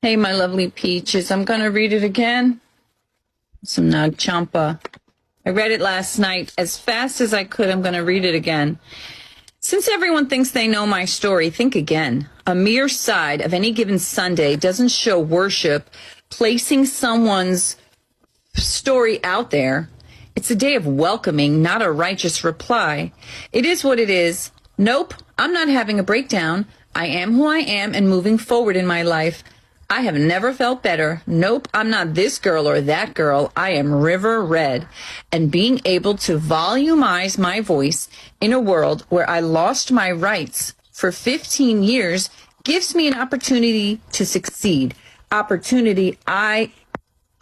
Hey, my lovely peaches. I'm going to read it again. Some Nag Champa. I read it last night as fast as I could. I'm going to read it again. Since everyone thinks they know my story, think again. A mere side of any given Sunday doesn't show worship, placing someone's story out there. It's a day of welcoming, not a righteous reply. It is what it is. Nope, I'm not having a breakdown. I am who I am and moving forward in my life. I have never felt better. Nope, I'm not this girl or that girl. I am River Red. And being able to volumize my voice in a world where I lost my rights for 15 years gives me an opportunity to succeed. Opportunity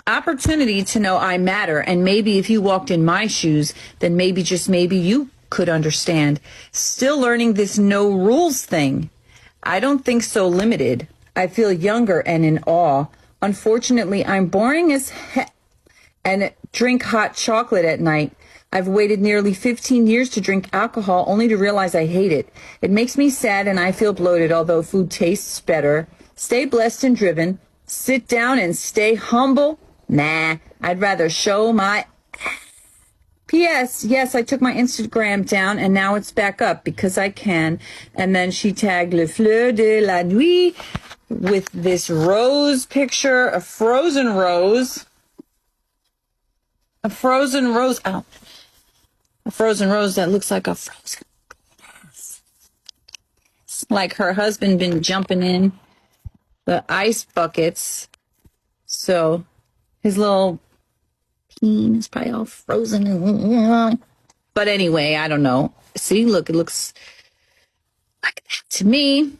to know I matter. And maybe if you walked in my shoes, then maybe, just maybe, you could understand. Still learning this no rules thing. I don't think so limited. I feel younger and in awe. Unfortunately, I'm boring as heck and drink hot chocolate at night. I've waited nearly 15 years to drink alcohol only to realize I hate it. It makes me sad and I feel bloated, although food tastes better. Stay blessed and driven. Sit down and stay humble. Nah, I'd rather show my... P.S. Yes, I took my Instagram down and now it's back up because I can. And then she tagged Le Fleur de la Nuit with this rose picture, a frozen rose. A frozen rose. Oh. A frozen rose that looks like a frozen glass. Like her husband been jumping in the ice buckets. So his little peen is probably all frozen. But anyway, I don't know. See, look, it looks like that to me.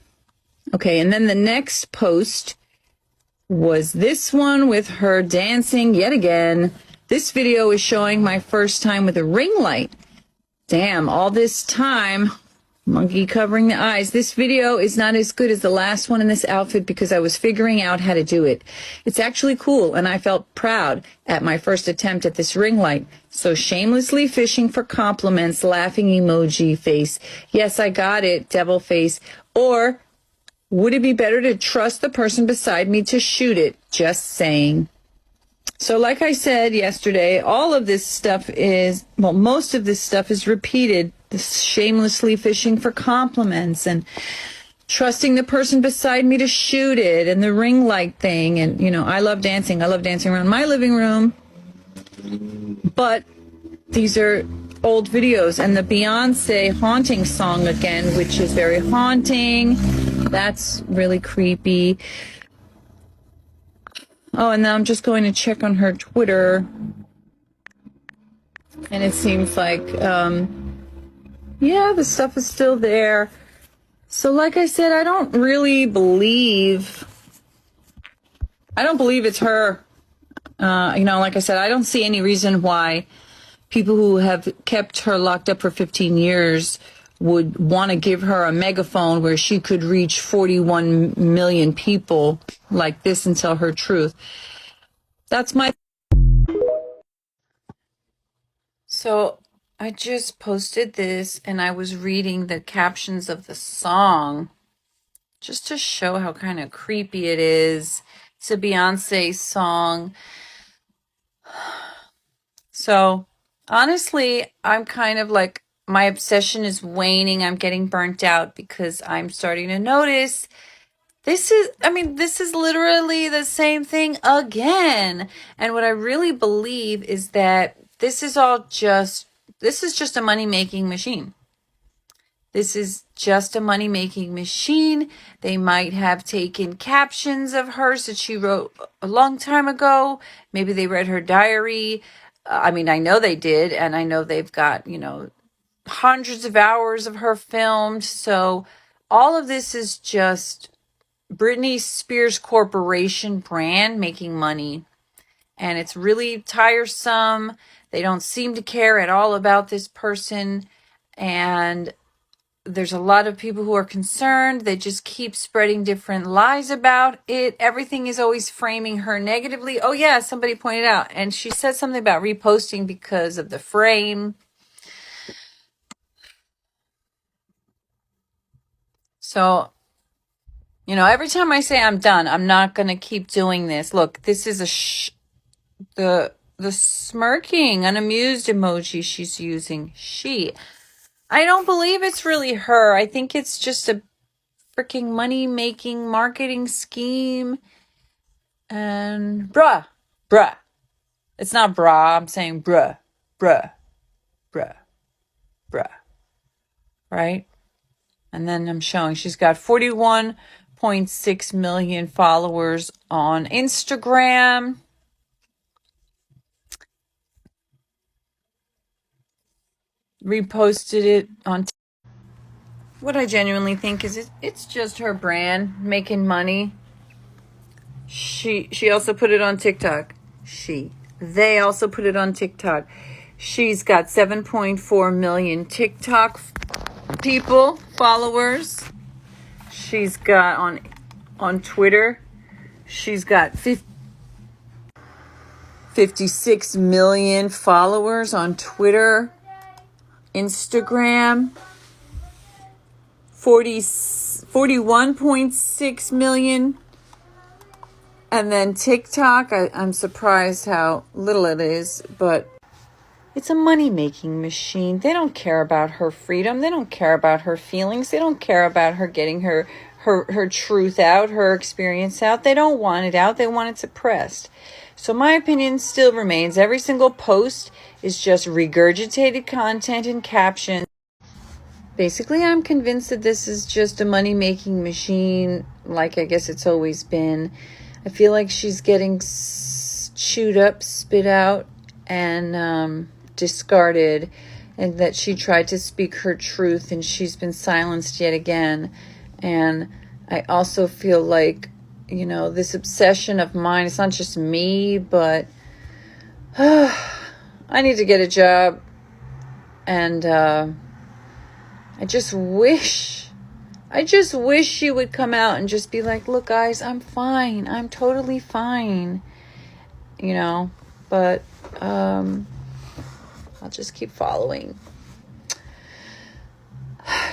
Okay, and then the next post was this one with her dancing yet again. This video is showing my first time with a ring light. Damn, all this time, monkey covering the eyes. This video is not as good as the last one in this outfit because I was figuring out how to do it. It's actually cool, and I felt proud at my first attempt at this ring light. So shamelessly fishing for compliments, laughing emoji face. Yes, I got it, devil face. Or would it be better to trust the person beside me to shoot it? Just saying. So like I said yesterday, all of this stuff is, well, most of this stuff is repeated. This shamelessly fishing for compliments and trusting the person beside me to shoot it and the ring light thing. And, you know, I love dancing. I love dancing around my living room. But these are old videos. And the Beyonce haunting song again, which is very haunting. That's really creepy. Oh, and now I'm just going to check on her Twitter. And it seems like, yeah, the stuff is still there. So like I said, I don't believe it's her. You know, like I said, I don't see any reason why people who have kept her locked up for 15 years would want to give her a megaphone where she could reach 41 million people like this and tell her truth. That's my... So I just posted this and I was reading the captions of the song just to show how kind of creepy it is. It's a Beyonce song. So honestly, I'm kind of like, my obsession is waning. I'm getting burnt out because I'm starting to notice this is literally the same thing again. And what I really believe is that this is just a money-making machine. This is just a money-making machine. They might have taken captions of hers that she wrote a long time ago. Maybe they read her diary. I know they did, and I know they've got, hundreds of hours of her filmed. So all of this is just Britney Spears Corporation brand making money. And it's really tiresome. They don't seem to care at all about this person. And there's a lot of people who are concerned. They just keep spreading different lies about it. Everything is always framing her negatively. Oh yeah, somebody pointed out. And she said something about reposting because of the frame. So, every time I say I'm done, I'm not going to keep doing this. Look, this is the smirking, unamused emoji she's using. I don't believe it's really her. I think it's just a freaking money-making marketing scheme. And bruh. It's not bra. I'm saying bruh. Bruh. Right? And then I'm showing she's got 41.6 million followers on Instagram. Reposted it on what I genuinely think is it's just her brand making money. She also put it on TikTok. They also put it on TikTok. She's got 7.4 million TikTok people, followers. She's got on Twitter, she's got 56 million followers on Twitter. Instagram, 41.6 million. And then TikTok, I'm surprised how little it is, but it's a money-making machine. They don't care about her freedom. They don't care about her feelings. They don't care about her getting her truth out, her experience out. They don't want it out. They want it suppressed. So my opinion still remains. Every single post is just regurgitated content and captions. Basically, I'm convinced that this is just a money-making machine, like I guess it's always been. I feel like she's getting chewed up, spit out, and discarded, and that she tried to speak her truth and she's been silenced yet again. And I also feel like, this obsession of mine, it's not just me, but I need to get a job. And I just wish she would come out and just be like, look, guys, I'm fine. I'm totally fine. But I'll just keep following.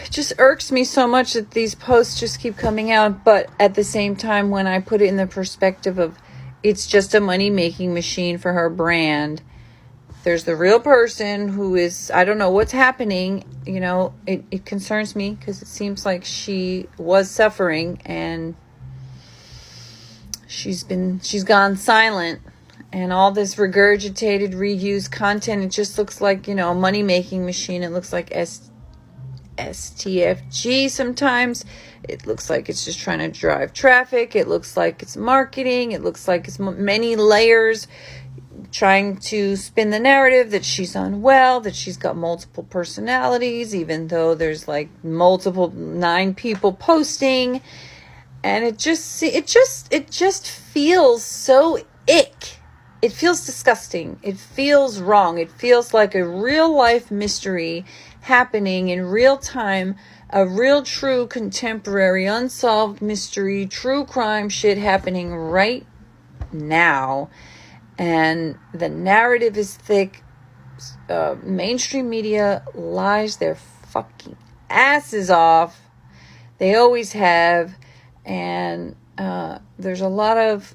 It just irks me so much that these posts just keep coming out. But at the same time, when I put it in the perspective of it's just a money-making machine for her brand, there's the real person who is, I don't know what's happening. It concerns me because it seems like she was suffering and she's gone silent. And all this regurgitated, reused content, it just looks like, a money-making machine. It looks like STFG sometimes. It looks like it's just trying to drive traffic. It looks like it's marketing. It looks like it's many layers, trying to spin the narrative that she's unwell, that she's got multiple personalities, even though there's like 9 people posting. And it just feels so ick. It feels disgusting. It feels wrong. It feels like a real life mystery happening in real time, a real true contemporary unsolved mystery, true crime shit happening right now. And the narrative is thick. Mainstream media lies their fucking asses off. They always have. And there's a lot of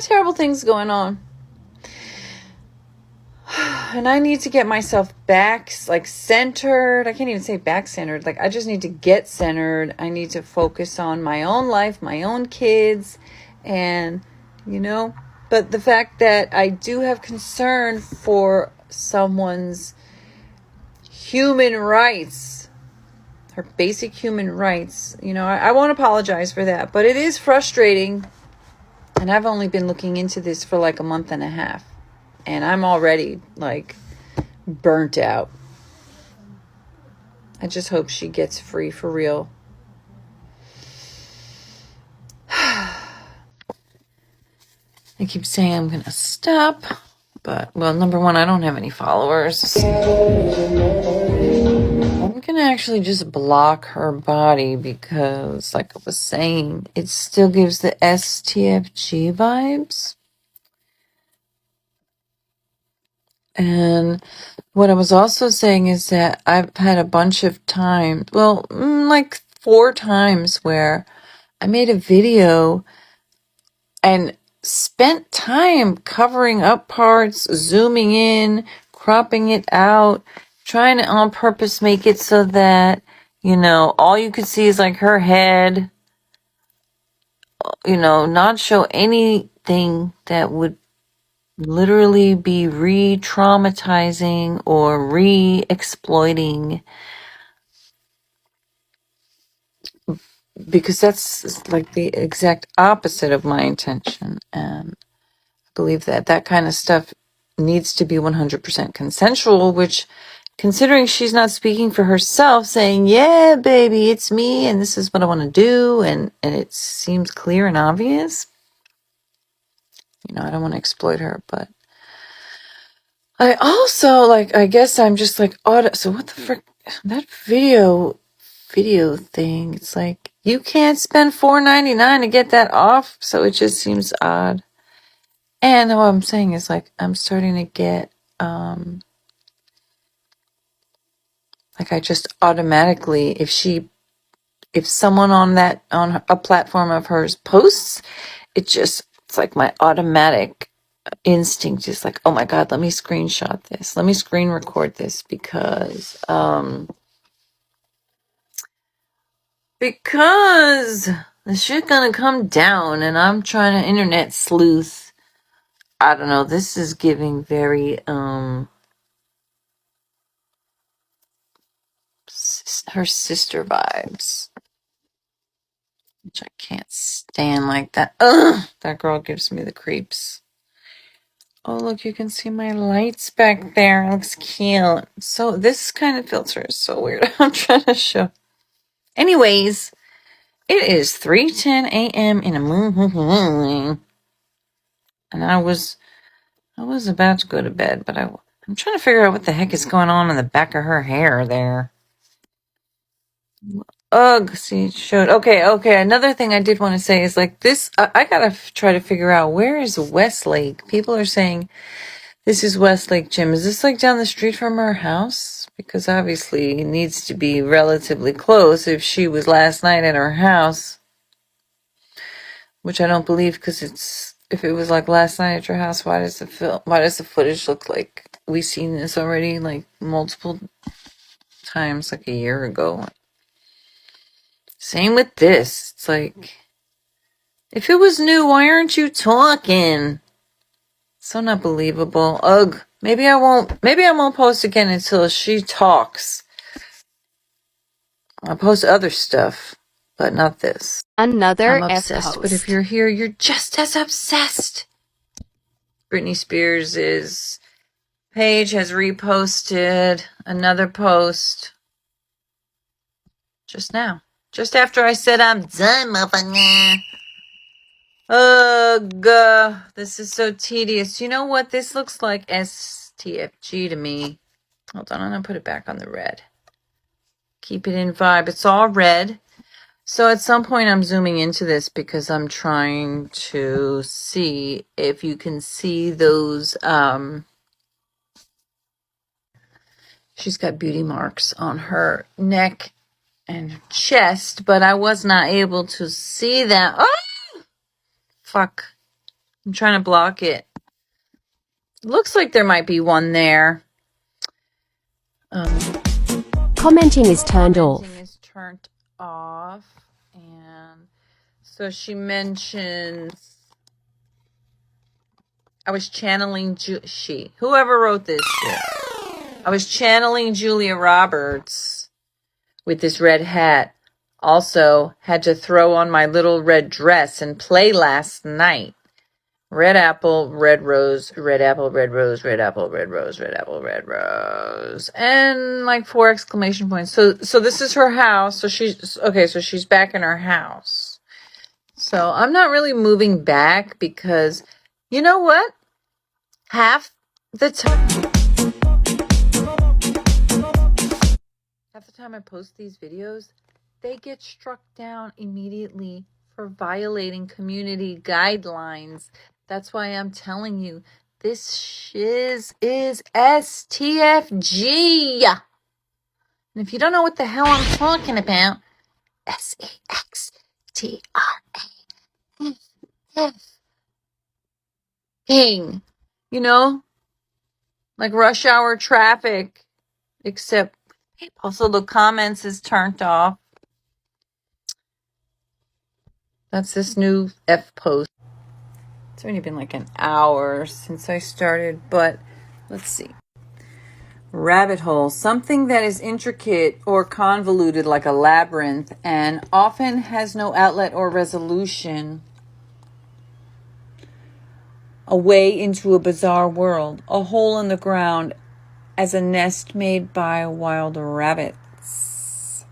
terrible things going on. And I need to get myself back, centered. I can't even say back centered. I just need to get centered. I need to focus on my own life, my own kids, and, but the fact that I do have concern for someone's human rights, her basic human rights, I won't apologize for that, but it is frustrating. And I've only been looking into this for a month and a half. And I'm already, burnt out. I just hope she gets free for real. I keep saying I'm going to stop. But, number one, I don't have any followers. I'm going to actually just block her body because, like I was saying, it still gives the STFG vibes. And what I was also saying is that I've had a bunch of times, 4 times where I made a video and spent time covering up parts, zooming in, cropping it out, trying to on purpose make it so that, all you could see is like her head, not show anything that would literally be re-traumatizing or re-exploiting, because that's like the exact opposite of my intention. And I believe that that kind of stuff needs to be 100% consensual, which, considering she's not speaking for herself, saying, yeah, baby, it's me, and this is what I want to do, and it seems clear and obvious. I don't want to exploit her, but I also, I guess I'm just like, so what the frick, that video thing, it's like, you can't spend $4.99 to get that off, so it just seems odd. And what I'm saying is, I'm starting to get, I just automatically, if someone on a platform of hers posts, it's like my automatic instinct is like, oh my God, let me screenshot this. Let me screen record this because the shit gonna come down and I'm trying to internet sleuth. I don't know. This is giving very, her sister vibes, which I can't stand like that. Ugh, that girl gives me the creeps. Oh, look, you can see my lights back there. It looks cute. So this kind of filter is so weird. I'm trying to show. Anyways, it is 3:10 a.m. in the morning. And I was about to go to bed, but I'm trying to figure out what the heck is going on in the back of her hair there. Ugh, see, it showed. Okay. Another thing I did want to say is this, I gotta try to figure out, where is Westlake? People are saying this is Westlake Gym. Is this down the street from her house? Because obviously it needs to be relatively close if she was last night at her house, which I don't believe, because if it was last night at your house, why does the footage look like we've seen this already multiple times a year ago? Same with this. It's if it was new, why aren't you talking? So not believable. Ugh. Maybe I won't post again until she talks. I'll post other stuff, but not this. Another I'm obsessed, but if you're here, you're just as obsessed. Britney Spears' page has reposted another post just now. Just after I said I'm done, motherfucker. Ugh, this is so tedious. You know what? This looks like STFG to me. Hold on, I'm going to put it back on the red. Keep it in vibe. It's all red. So at some point I'm zooming into this because I'm trying to see if you can see those, she's got beauty marks on her neck and chest, but I was not able to see that. Oh! Fuck. I'm trying to block it. Looks like there might be one there. Commenting is turned off. And so she mentions, I was channeling whoever wrote this shit. I was channeling Julia Roberts with this red hat. Also had to throw on my little red dress and play last night. Red apple, red rose, red apple, red rose, red apple, red rose, red apple, red rose. And 4 exclamation points. So this is her house. So she's back in her house. So I'm not really moving back because, you know what? Half the time I post these videos, they get struck down immediately for violating community guidelines. That's why I'm telling you, this shiz is STFG. And if you don't know what the hell I'm talking about, SEXTRAFF. King. You know, like rush hour traffic, except also the comments is turned off. That's this new F post. It's only been like an hour since I started, but let's see. Rabbit hole, something that is intricate or convoluted like a labyrinth and often has no outlet or resolution. A way into a bizarre world, a hole in the ground as a nest made by wild rabbits.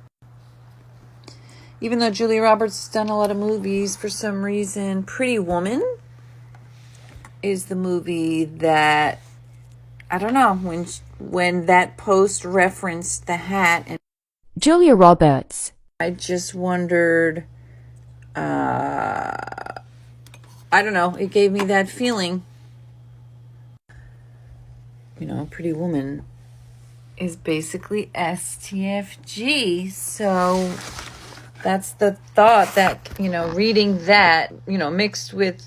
Even though Julia Roberts has done a lot of movies, for some reason, Pretty Woman is the movie that, I don't know, when that post referenced the hat, and Julia Roberts. I just wondered, I don't know, it gave me that feeling. You know, Pretty Woman is basically STFG, so that's the thought that, you know, reading that, you know, mixed with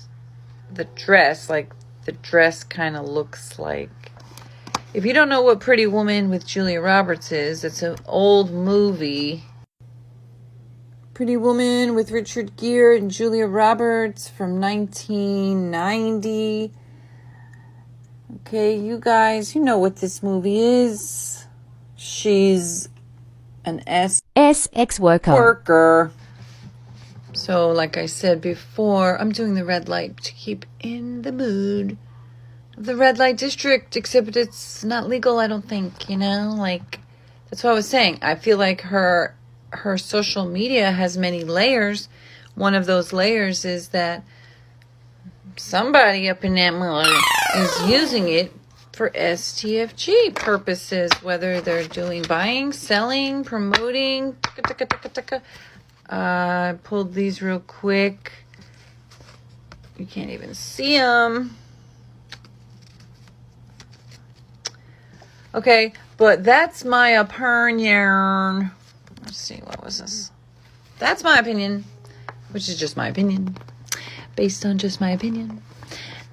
the dress, like the dress kind of looks like, if you don't know what Pretty Woman with Julia Roberts is, it's an old movie. Pretty Woman with Richard Gere and Julia Roberts from 1990. Okay, you guys, you know what this movie is. She's an sex worker. So, like I said before, I'm doing the red light to keep in the mood of the red light district, except it's not legal, I don't think, you know? Like, that's what I was saying. I feel like her social media has many layers. One of those layers is that somebody up in that mother is using it for STFG purposes, whether they're doing buying, selling, promoting. I pulled these real quick. You can't even see them. Okay, but that's my opinion. Let's see, what was this? That's my opinion, which is just my opinion, based on just my opinion.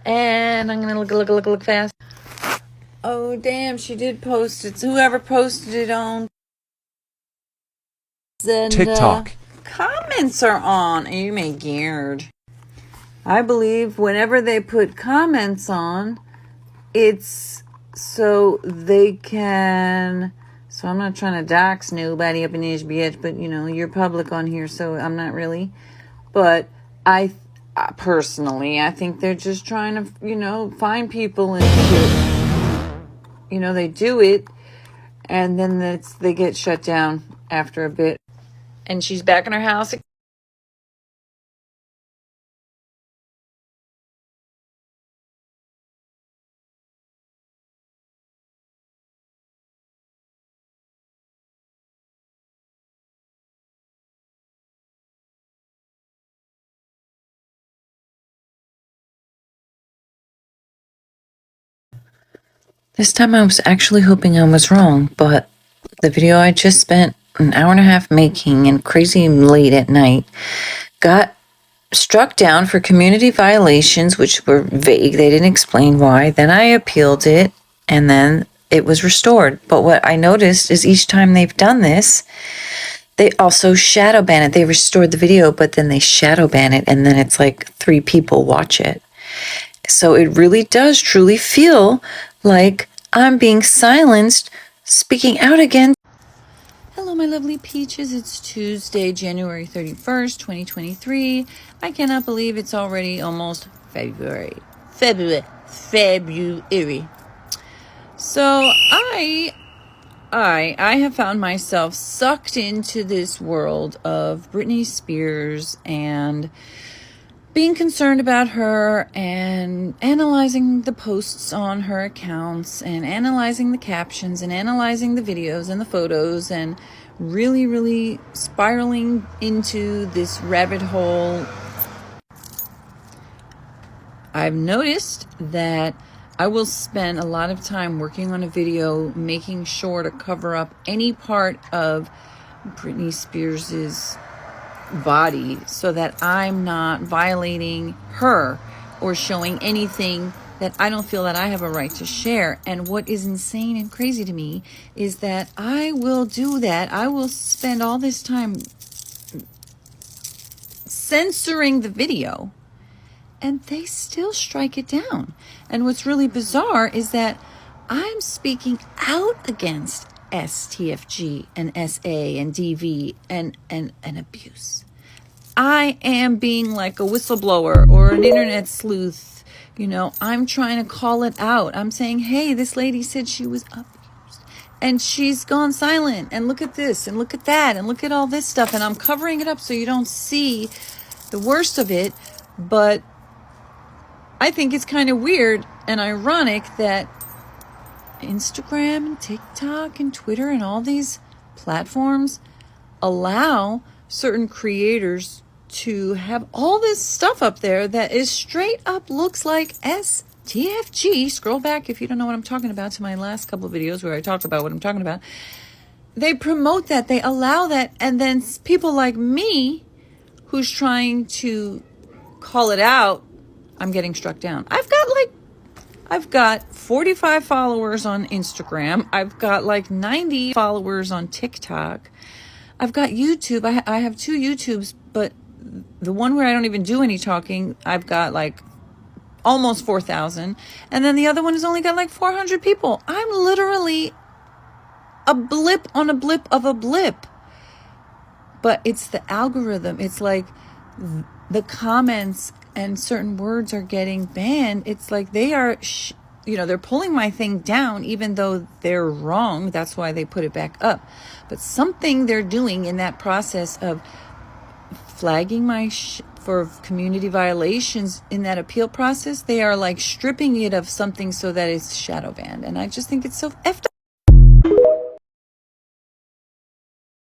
And I'm gonna look fast. Oh damn, she did post it. So whoever posted it on TikTok. Comments are on. You may geared. I believe whenever they put comments on, it's so they can. So I'm not trying to dox nobody up in this bitch, but you know, you're public on here, so I'm not really. But I personally, I think they're just trying to, you know, find people and shit. You know, they do it, and then they get shut down after a bit. And she's back in her house. This time I was actually hoping I was wrong, but the video I just spent an hour and a half making and crazy late at night got struck down for community violations, which were vague. They didn't explain why. Then I appealed it, and then it was restored. But what I noticed is each time they've done this, they also shadow ban it. They restored the video, but then they shadow ban it, and then it's like 3 people watch it. So it really does truly feel like I'm being silenced, speaking out again. Hello, my lovely peaches. It's Tuesday, January 31st, 2023. I cannot believe it's already almost February. So I have found myself sucked into this world of Britney Spears and being concerned about her and analyzing the posts on her accounts and analyzing the captions and analyzing the videos and the photos and really, really spiraling into this rabbit hole. I've noticed that I will spend a lot of time working on a video, making sure to cover up any part of Britney Spears's body so that I'm not violating her or showing anything that I don't feel that I have a right to share. And what is insane and crazy to me is that I will do that. I will spend all this time censoring the video and they still strike it down. And what's really bizarre is that I'm speaking out against STFG and SA and DV and abuse. I am being like a whistleblower or an internet sleuth. You know, I'm trying to call it out. I'm saying, hey, this lady said she was abused and she's gone silent. And look at this and look at that and look at all this stuff. And I'm covering it up so you don't see the worst of it. But I think it's kind of weird and ironic that Instagram and TikTok and Twitter and all these platforms allow certain creators to have all this stuff up there that is straight up looks like STFG. Scroll back if you don't know what I'm talking about to my last couple of videos where I talk about what I'm talking about. They promote that, they allow that, and then people like me who's trying to call it out, I'm getting struck down. I've got 45 followers on Instagram. I've got like 90 followers on TikTok. I've got YouTube. I have 2 YouTubes, but the one where I don't even do any talking, I've got like almost 4,000. And then the other one has only got like 400 people. I'm literally a blip on a blip of a blip. But it's the algorithm. It's like the comments and certain words are getting banned. It's like they are, they're pulling my thing down even though they're wrong. That's why they put it back up. But something they're doing in that process of flagging my for community violations in that appeal process, they are like stripping it of something so that it's shadow banned. And I just think it's so effed